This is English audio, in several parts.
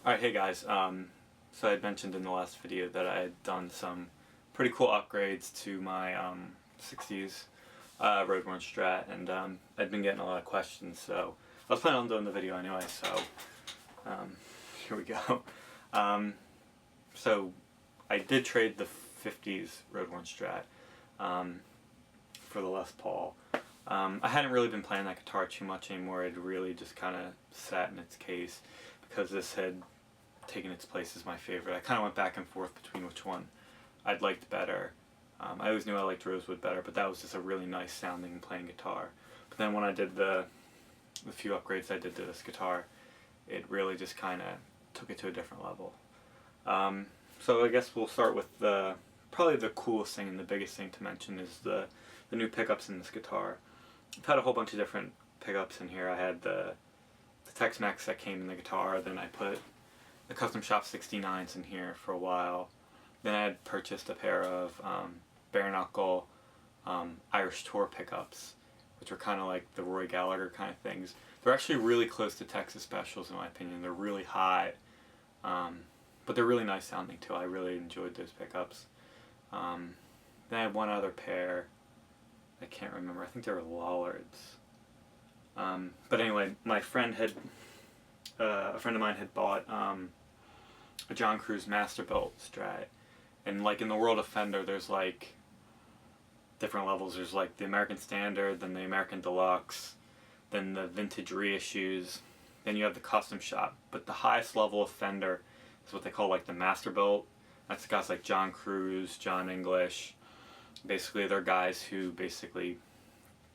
Alright, hey guys, so I had mentioned in the last video that I had done some pretty cool upgrades to my 60's Road Worn Strat, and I'd been getting a lot of questions, so I was planning on doing the video anyway, so here we go. So I did trade the 50's Road Worn Strat for the Les Paul. I hadn't really been playing that guitar too much anymore. It really just kind of sat in its case because this had taken its place as my favorite. I kind of went back and forth between which one I'd liked better. I always knew I liked Rosewood better, but that was just a really nice sounding and playing guitar. But then when I did the few upgrades I did to this guitar, it really just kind of took it to a different level. So I guess we'll start with probably the coolest thing and the biggest thing to mention is the new pickups in this guitar. I've had a whole bunch of different pickups in here. I had the Tex-Mex that came in the guitar, then I put the custom shop 69s in here for a while. Then I had purchased a pair of bare knuckle Irish Tour pickups, which are kind of like the Roy Gallagher kind of things. They're actually really close to Texas Specials in my opinion. They're really high, but they're really nice sounding too. I really enjoyed those pickups. Then I had one other pair, I can't remember, I think they were Lollards. But anyway, a friend of mine had bought a Jonh Cruz Masterbuilt Strat, and like in the world of Fender, there's like different levels. There's like the American Standard, then the American Deluxe, then the vintage reissues, then you have the custom shop. But the highest level of Fender is what they call like the Masterbuilt. That's guys like Jonh Cruz, John English. Basically, they're guys who basically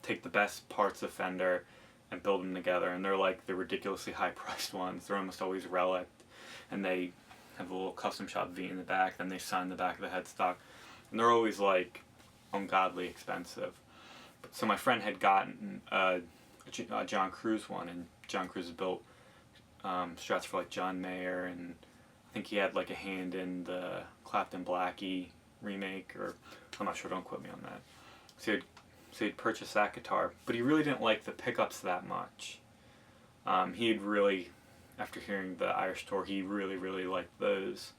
take the best parts of Fender and build them together, and they're like the ridiculously high-priced ones. They're almost always relic, and they have a little custom shop V in the back, then they sign the back of the headstock, and they're always like ungodly expensive. So my friend had gotten a Jonh Cruz one, and Jonh Cruz has built Strats for like John Mayer, and I think he had like a hand in the Clapton Blackie remake, or I'm not sure, don't quote me on that. So he'd purchased that guitar, but he really didn't like the pickups that much. He'd really, after hearing the Irish Tour, he really liked those.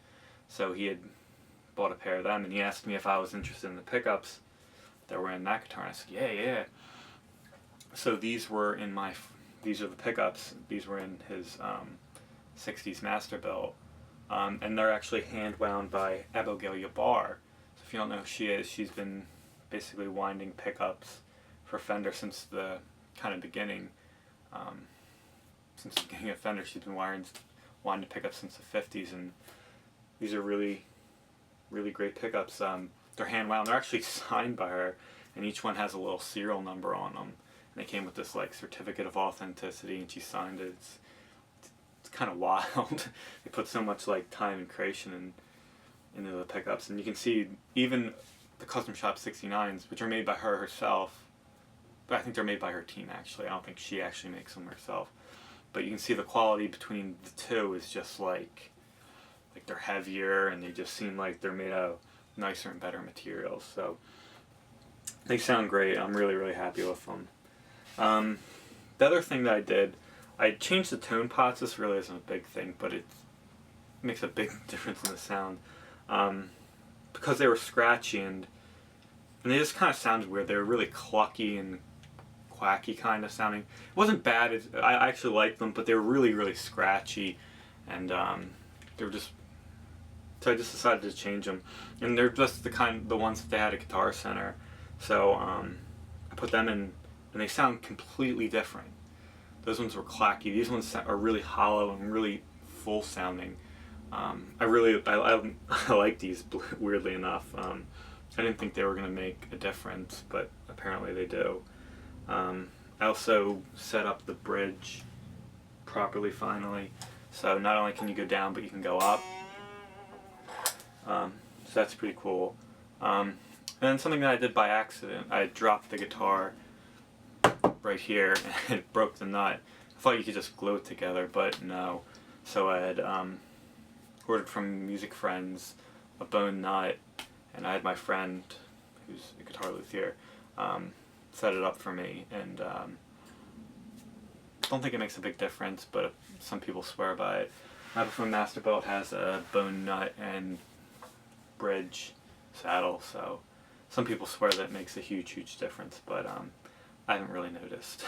So he had bought a pair of them, and he asked me if I was interested in the pickups that were in that guitar, and I said, yeah. So these are the pickups. These were in his 60's Masterbuilt, and they're actually hand wound by Abigail Ybarra. So if you don't know who she is, she's been basically winding pickups for Fender since the kind of beginning. Since the beginning of Fender, she's been winding pickups since the 50s, and these are really great pickups. They're hand wound. They're actually signed by her, and each one has a little serial number on them. And they came with this like certificate of authenticity, and she signed it. It's kind of wild. They put so much like time and creation into the pickups, and you can see even the custom shop 69s, which are made by her herself, but I think they're made by her team actually. I don't think she actually makes them herself. But you can see the quality between the two is just like they're heavier, and they just seem like they're made out of nicer and better materials. So they sound great. I'm really happy with them. The other thing that I did, I changed the tone pots. This really isn't a big thing, but makes a big difference in the sound. Because they were scratchy and they just kind of sounded weird. They were really clucky and quacky kind of sounding. It wasn't bad. I actually liked them, but they were really, really scratchy, and they were just. So I just decided to change them, and they're just the ones that they had at Guitar Center. So I put them in, and they sound completely different. Those ones were clacky. These ones are really hollow and really full sounding. I like these, weirdly enough. I didn't think they were going to make a difference, but apparently they do. I also set up the bridge properly finally. So not only can you go down, but you can go up. So that's pretty cool. And then something that I did by accident, I dropped the guitar right here and it broke the nut. I thought you could just glue it together, but no. So I had ordered from Music Friends a bone nut, and I had my friend, who's a guitar luthier, set it up for me, and don't think it makes a big difference, but some people swear by it. My from Masterbuilt has a bone nut and bridge saddle, so some people swear that it makes a huge difference, but I haven't really noticed.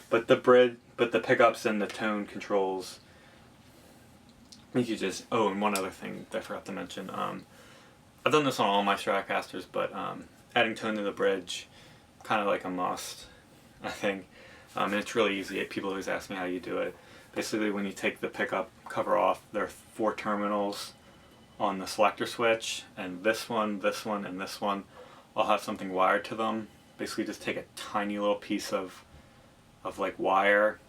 But the pickups and the tone controls, you could just, oh, and one other thing that I forgot to mention, I've done this on all my Stratocasters, but adding tone to the bridge, kind of like a must, I think. And it's really easy. People always ask me how you do it. Basically, when you take the pickup cover off, there are 4 terminals on the selector switch, and this one, and this one all have something wired to them. Basically, just take a tiny little piece of like wire,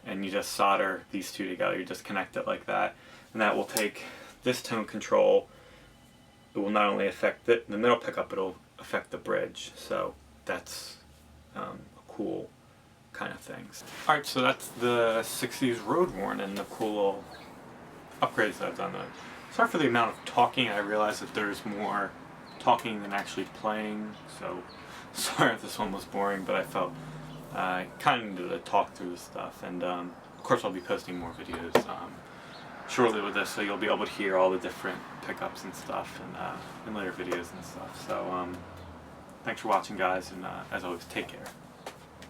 and you just solder these two together. You just connect it like that, and that will take this tone control. It will not only affect the middle pickup, it'll affect the bridge. So that's a cool kind of thing. Alright, so that's the 60's Road Worn and the cool little upgrades that I've done. Sorry for the amount of talking. I realize that there's more talking than actually playing, so sorry if this one was boring, but I felt I kind of needed to talk through this stuff, and of course I'll be posting more videos shortly with this, so you'll be able to hear all the different pickups and stuff in later videos and stuff. So thanks for watching, guys, and as always, take care.